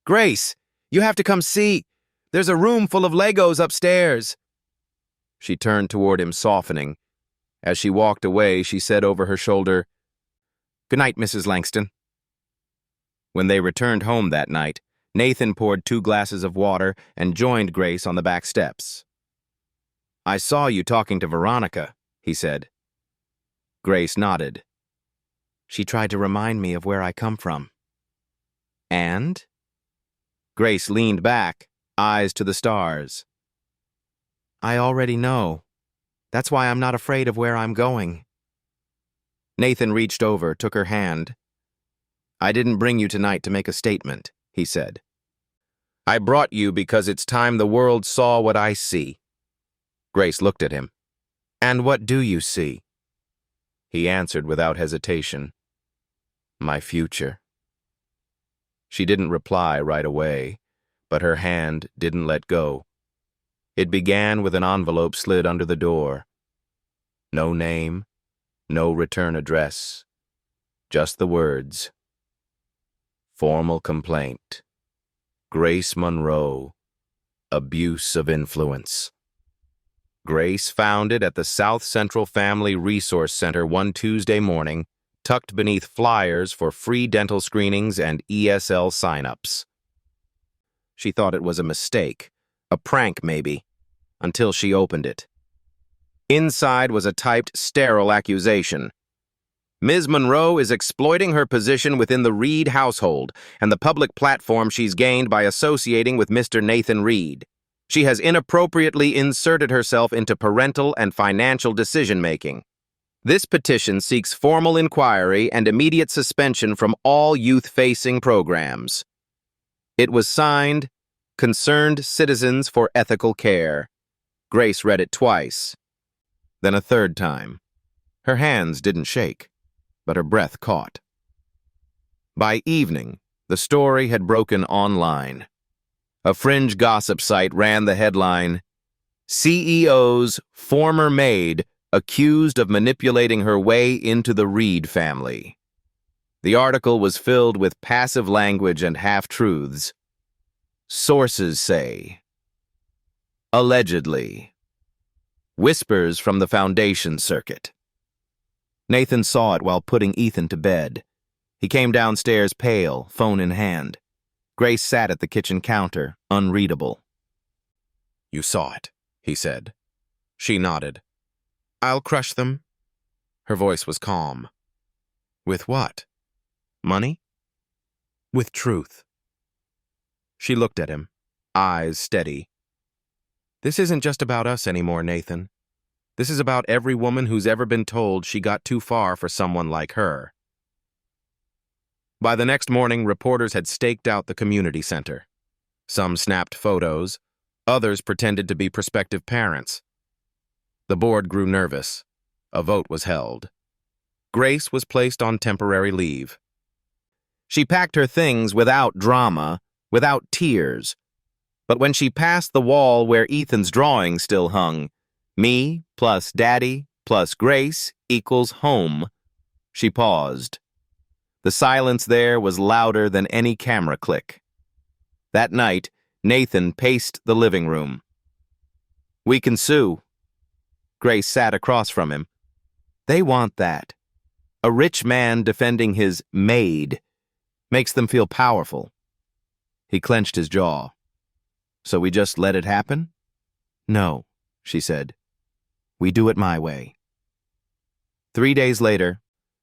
"Grace, you have to come see. There's a room full of Legos upstairs." She turned toward him, softening. As she walked away, she said over her shoulder, "Good night, Mrs. Langston." When they returned home that night, Nathan poured 2 glasses of water and joined Grace on the back steps. "I saw you talking to Veronica," he said. Grace nodded. "She tried to remind me of where I come from." "And?" Grace leaned back, eyes to the stars. "I already know. That's why I'm not afraid of where I'm going." Nathan reached over, took her hand. "I didn't bring you tonight to make a statement," he said. "I brought you because it's time the world saw what I see." Grace looked at him. "And what do you see?" He answered without hesitation. "My future." She didn't reply right away, but her hand didn't let go. It began with an envelope slid under the door. No name, no return address, just the words. Formal complaint. Grace Monroe. Abuse of influence. Grace found it at the South Central Family Resource Center one Tuesday morning, tucked beneath flyers for free dental screenings and ESL sign-ups. She thought it was a mistake, a prank maybe, until she opened it. Inside was a typed, sterile accusation. "Ms. Monroe is exploiting her position within the Reed household and the public platform she's gained by associating with Mr. Nathan Reed. She has inappropriately inserted herself into parental and financial decision-making. This petition seeks formal inquiry and immediate suspension from all youth-facing programs." It was signed, "Concerned Citizens for Ethical Care." Grace read it twice, then a third time. Her hands didn't shake, but her breath caught. By evening, The story had broken online. A fringe gossip site ran the headline, CEO's former maid accused of manipulating her way into the Reed family. The article was filled with passive language and half-truths. Sources say. Allegedly. Whispers from the foundation circuit. Nathan saw it while putting Ethan to bed. He came downstairs pale, phone in hand. Grace sat at the kitchen counter, unreadable. You saw it, he said. She nodded. I'll crush them. Her voice was calm. With what? Money? With truth. She looked at him, eyes steady. This isn't just about us anymore, Nathan. This is about every woman who's ever been told she got too far for someone like her. By the next morning, reporters had staked out the community center. Some snapped photos, others pretended to be prospective parents. The board grew nervous. A vote was held. Grace was placed on temporary leave. She packed her things without drama, without tears. But when she passed the wall where Ethan's drawing still hung, me plus Daddy plus Grace equals home, she paused. The silence there was louder than any camera click. That night, Nathan paced the living room. We can sue. Grace sat across from him. They want that. A rich man defending his maid makes them feel powerful. He clenched his jaw. So we just let it happen? No, she said. We do it my way. 3 days later,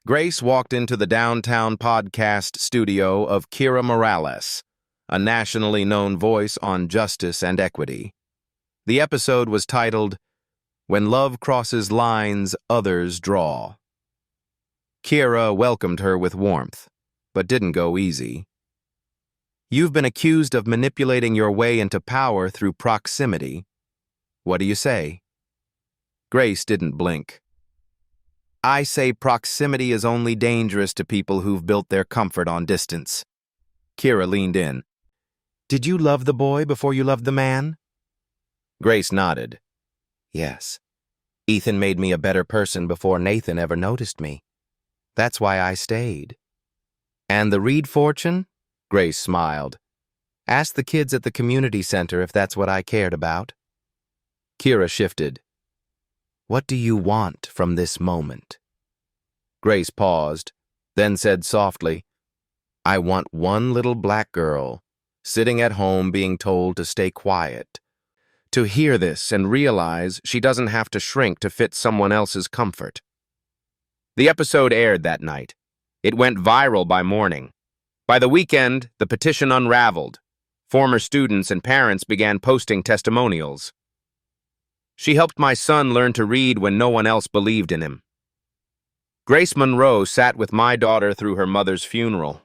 Grace walked into the downtown podcast studio of Kira Morales, a nationally known voice on justice and equity. The episode was titled, When Love Crosses Lines Others Draw. Kira welcomed her with warmth, but didn't go easy. You've been accused of manipulating your way into power through proximity. What do you say? Grace didn't blink. I say proximity is only dangerous to people who've built their comfort on distance. Kira leaned in. Did you love the boy before you loved the man? Grace nodded. Yes. Ethan made me a better person before Nathan ever noticed me. That's why I stayed. And the Reed fortune? Grace smiled. Ask the kids at the community center if that's what I cared about. Kira shifted. What do you want from this moment? Grace paused, then said softly, I want one little black girl, sitting at home being told to stay quiet, to hear this and realize she doesn't have to shrink to fit someone else's comfort. The episode aired that night. It went viral by morning. By the weekend, the petition unraveled. Former students and parents began posting testimonials. She helped my son learn to read when no one else believed in him. Grace Monroe sat with my daughter through her mother's funeral.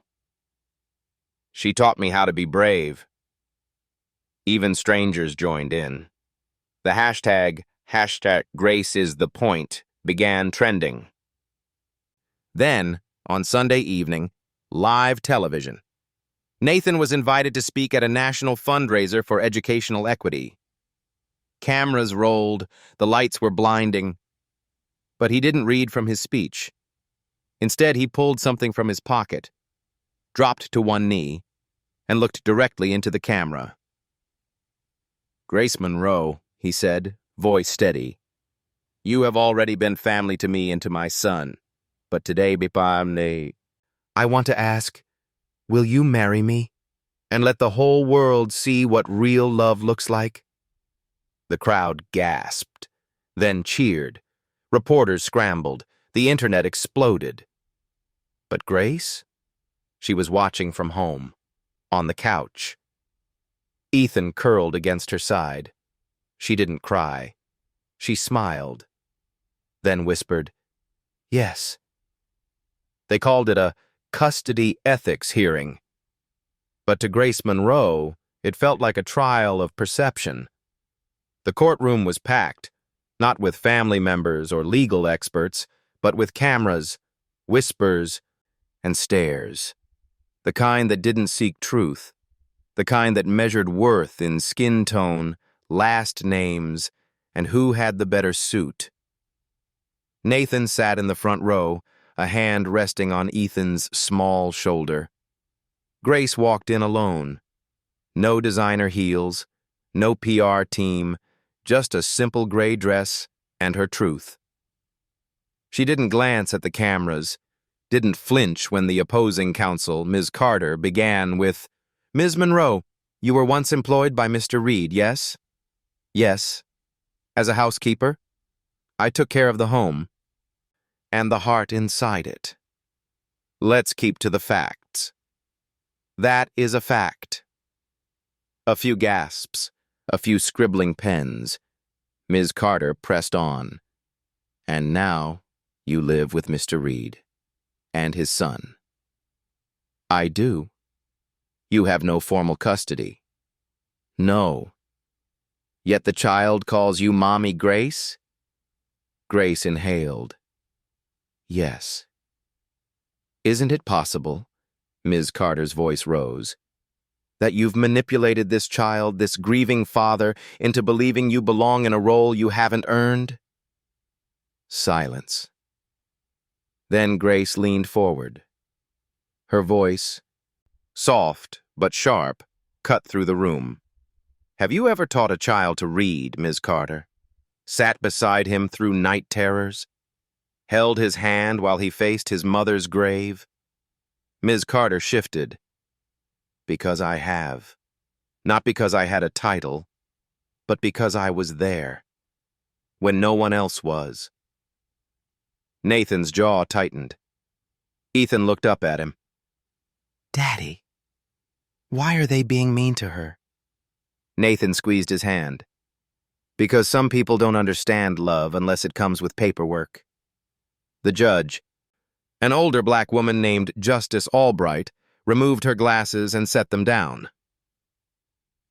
She taught me how to be brave. Even strangers joined in. The hashtag #GraceIsThePoint began trending. Then, on Sunday evening, live television. Nathan was invited to speak at a national fundraiser for educational equity. Cameras rolled, the lights were blinding. But he didn't read from his speech. Instead, he pulled something from his pocket, dropped to one knee, and looked directly into the camera. Grace Monroe, he said, voice steady. You have already been family to me and to my son, but today I want to ask, will you marry me and let the whole world see what real love looks like? The crowd gasped, then cheered. Reporters scrambled. The internet exploded. But Grace? She was watching from home, on the couch. Ethan curled against her side. She didn't cry. She smiled, then whispered, Yes. They called it a custody ethics hearing. But to Grace Monroe, it felt like a trial of perception. The courtroom was packed, not with family members or legal experts, but with cameras, whispers, and stares. the kind that didn't seek truth, the kind that measured worth in skin tone, last names, and who had the better suit. Nathan sat in the front row, a hand resting on Ethan's small shoulder. Grace walked in alone. No designer heels, no PR team, just a simple gray dress and her truth. She didn't glance at the cameras, didn't flinch when the opposing counsel, Ms. Carter, began with, "Ms. Monroe, you were once employed by Mr. Reed, yes?" "Yes." "As a housekeeper?" "I took care of the home." "And the heart inside it." "Let's keep to the facts." "That is a fact." A few gasps, a few scribbling pens. Ms. Carter pressed on. "And now you live with Mr. Reed and his son." "I do." "You have no formal custody." "No." "Yet the child calls you Mommy Grace?" Grace inhaled. "Yes." "Isn't it possible," Ms. Carter's voice rose, "that you've manipulated this child, this grieving father, into believing you belong in a role you haven't earned?" Silence. Then Grace leaned forward. Her voice, soft but sharp, cut through the room. "Have you ever taught a child to read, Ms. Carter? Sat beside him through night terrors? Held his hand while he faced his mother's grave?" Ms. Carter shifted. "Because I have. Not because I had a title, but because I was there, when no one else was." Nathan's jaw tightened. Ethan looked up at him. "Daddy, why are they being mean to her?" Nathan squeezed his hand. "Because some people don't understand love unless it comes with paperwork." The judge, an older black woman named Justice Albright, removed her glasses and set them down.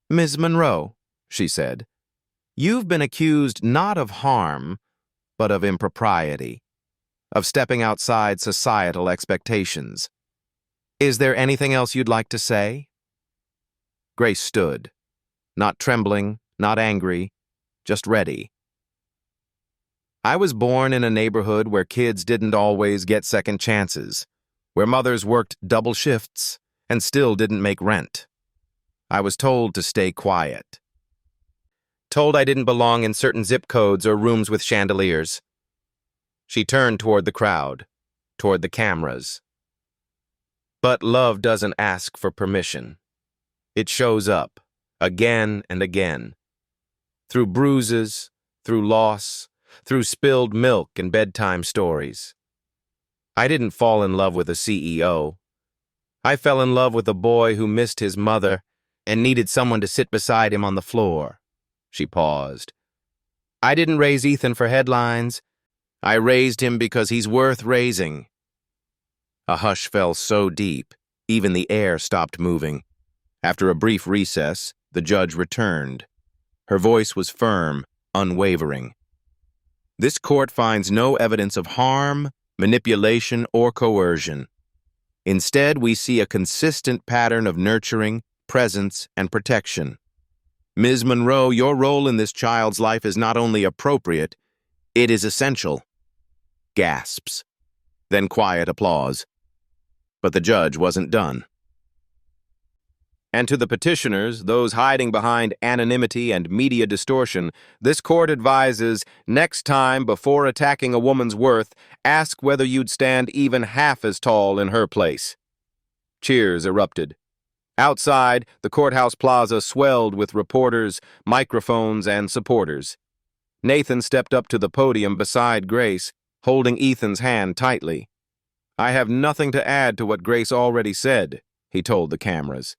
"Ms. Monroe," she said, "you've been accused not of harm, but of impropriety, of stepping outside societal expectations. Is there anything else you'd like to say?" Grace stood, not trembling, not angry, just ready. "I was born in a neighborhood where kids didn't always get second chances, where mothers worked double shifts and still didn't make rent. I was told to stay quiet. Told I didn't belong in certain zip codes or rooms with chandeliers." She turned toward the crowd, toward the cameras. "But love doesn't ask for permission. It shows up, again and again. Through bruises, through loss, through spilled milk and bedtime stories. I didn't fall in love with a CEO. I fell in love with a boy who missed his mother and needed someone to sit beside him on the floor." She paused. "I didn't raise Ethan for headlines. I raised him because he's worth raising." A hush fell so deep, even the air stopped moving. After a brief recess, the judge returned. Her voice was firm, unwavering. "This court finds no evidence of harm, manipulation, or coercion. Instead, we see a consistent pattern of nurturing, presence, and protection. Ms. Monroe, your role in this child's life is not only appropriate, it is essential." Gasps. Then quiet applause. But the judge wasn't done. "And to the petitioners, those hiding behind anonymity and media distortion, this court advises, next time before attacking a woman's worth, ask whether you'd stand even half as tall in her place." Cheers erupted. Outside, the courthouse plaza swelled with reporters, microphones, and supporters. Nathan stepped up to the podium beside Grace, holding Ethan's hand tightly. "I have nothing to add to what Grace already said," he told the cameras.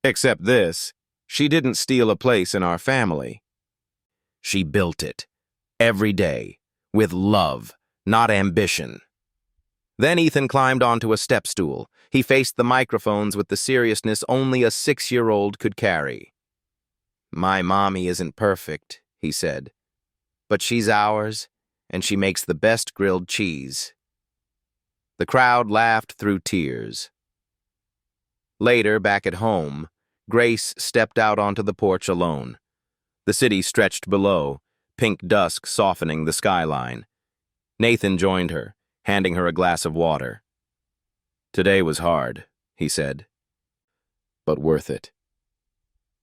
"Except this, she didn't steal a place in our family. She built it, every day, with love, not ambition." Then Ethan climbed onto a step stool. He faced the microphones with the seriousness only a 6-year-old could carry. "My mommy isn't perfect," he said, "but she's ours, and she makes the best grilled cheese." The crowd laughed through tears. Later, back at home, Grace stepped out onto the porch alone. The city stretched below, pink dusk softening the skyline. Nathan joined her, handing her a glass of water. "Today was hard," he said, "but worth it."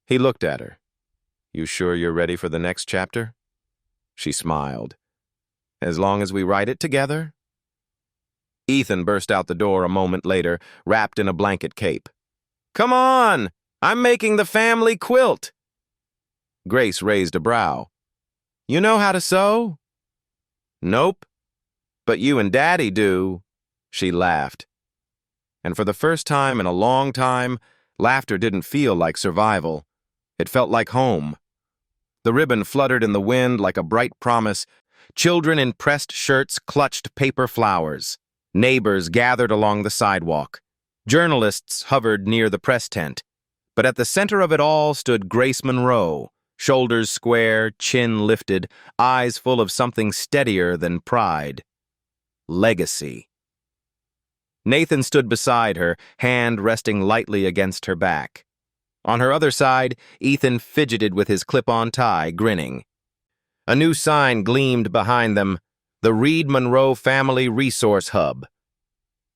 He looked at her. "You sure you're ready for the next chapter?" She smiled. "As long as we write it together?" Ethan burst out the door a moment later, wrapped in a blanket cape. "Come on! I'm making the family quilt!" Grace raised a brow. "You know how to sew?" "Nope. But you and Daddy do." She laughed. And for the first time in a long time, laughter didn't feel like survival. It felt like home. The ribbon fluttered in the wind like a bright promise. Children in pressed shirts clutched paper flowers. Neighbors gathered along the sidewalk. Journalists hovered near the press tent. But at the center of it all stood Grace Monroe, shoulders square, chin lifted, eyes full of something steadier than pride. Legacy. Nathan stood beside her, hand resting lightly against her back. On her other side, Ethan fidgeted with his clip-on tie, grinning. A new sign gleamed behind them, the Reed Monroe Family Resource Hub.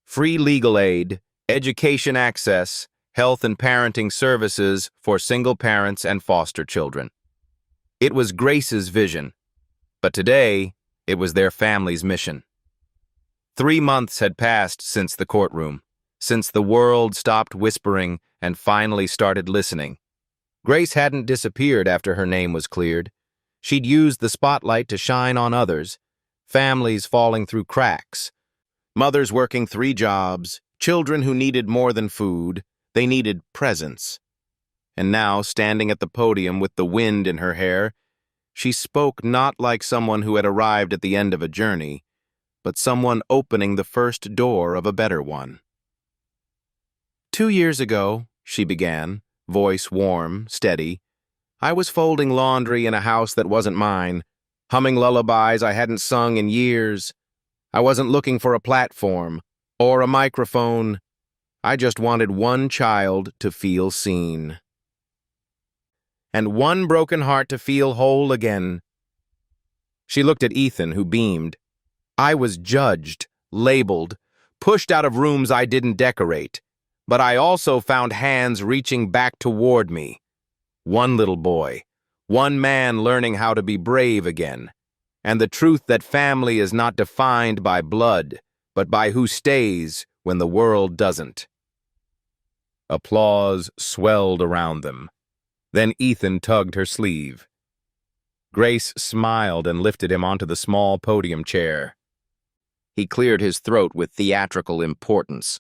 Free legal aid, education access, health and parenting services for single parents and foster children. It was Grace's vision, but today it was their family's mission. 3 months had passed since the courtroom, since the world stopped whispering and finally started listening. Grace hadn't disappeared after her name was cleared. She'd used the spotlight to shine on others, families falling through cracks, mothers working 3 jobs, children who needed more than food, they needed presence. And now, standing at the podium with the wind in her hair, she spoke not like someone who had arrived at the end of a journey, but someone opening the first door of a better one. 2 years ago, she began, voice warm, steady, I was folding laundry in a house that wasn't mine, humming lullabies I hadn't sung in years. I wasn't looking for a platform or a microphone. I just wanted one child to feel seen. And one broken heart to feel whole again. She looked at Ethan, who beamed. I was judged, labeled, pushed out of rooms I didn't decorate, but I also found hands reaching back toward me. One little boy, one man learning how to be brave again, and the truth that family is not defined by blood, but by who stays when the world doesn't. Applause swelled around them. Then Ethan tugged her sleeve. Grace smiled and lifted him onto the small podium chair. He cleared his throat with theatrical importance.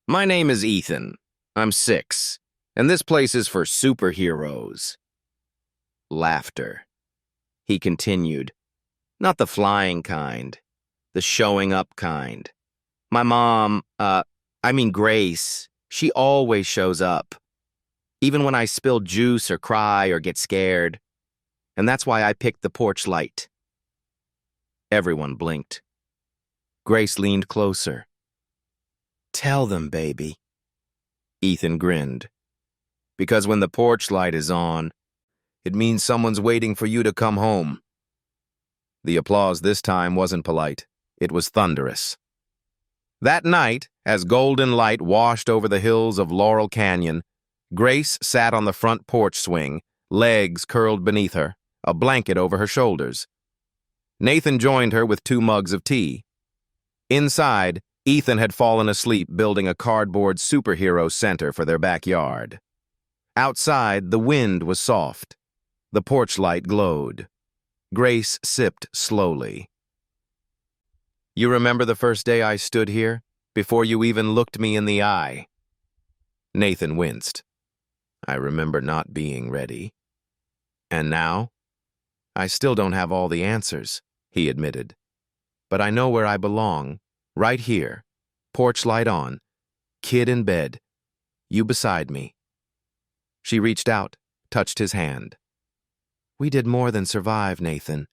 My name is Ethan. I'm 6, and this place is for superheroes. Laughter. He continued. Not the flying kind, the showing up kind. My mom, Grace, she always shows up. Even when I spill juice or cry or get scared. And that's why I picked the porch light. Everyone blinked. Grace leaned closer. Tell them, baby. Ethan grinned. Because when the porch light is on, it means someone's waiting for you to come home. The applause this time wasn't polite. It was thunderous. That night, as golden light washed over the hills of Laurel Canyon, Grace sat on the front porch swing, legs curled beneath her, a blanket over her shoulders. Nathan joined her with 2 mugs of tea. Inside, Ethan had fallen asleep building a cardboard superhero center for their backyard. Outside, the wind was soft. The porch light glowed. Grace sipped slowly. You remember the first day I stood here, before you even looked me in the eye? Nathan winced. I remember not being ready. And now? I still don't have all the answers, he admitted. But I know where I belong, right here, porch light on, kid in bed, you beside me. She reached out, touched his hand. We did more than survive, Nathan.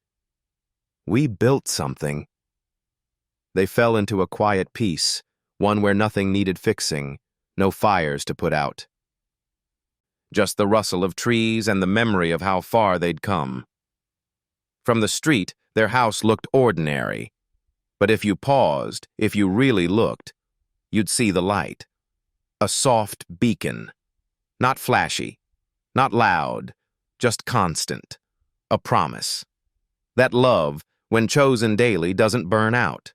We built something. They fell into a quiet peace, one where nothing needed fixing, No fires to put out. Just the rustle of trees and the memory of how far they'd come. From the street, their house looked ordinary. But if you paused, if you really looked, you'd see the light. A soft beacon. Not flashy, not loud, just constant. A promise. That love, when chosen daily, doesn't burn out.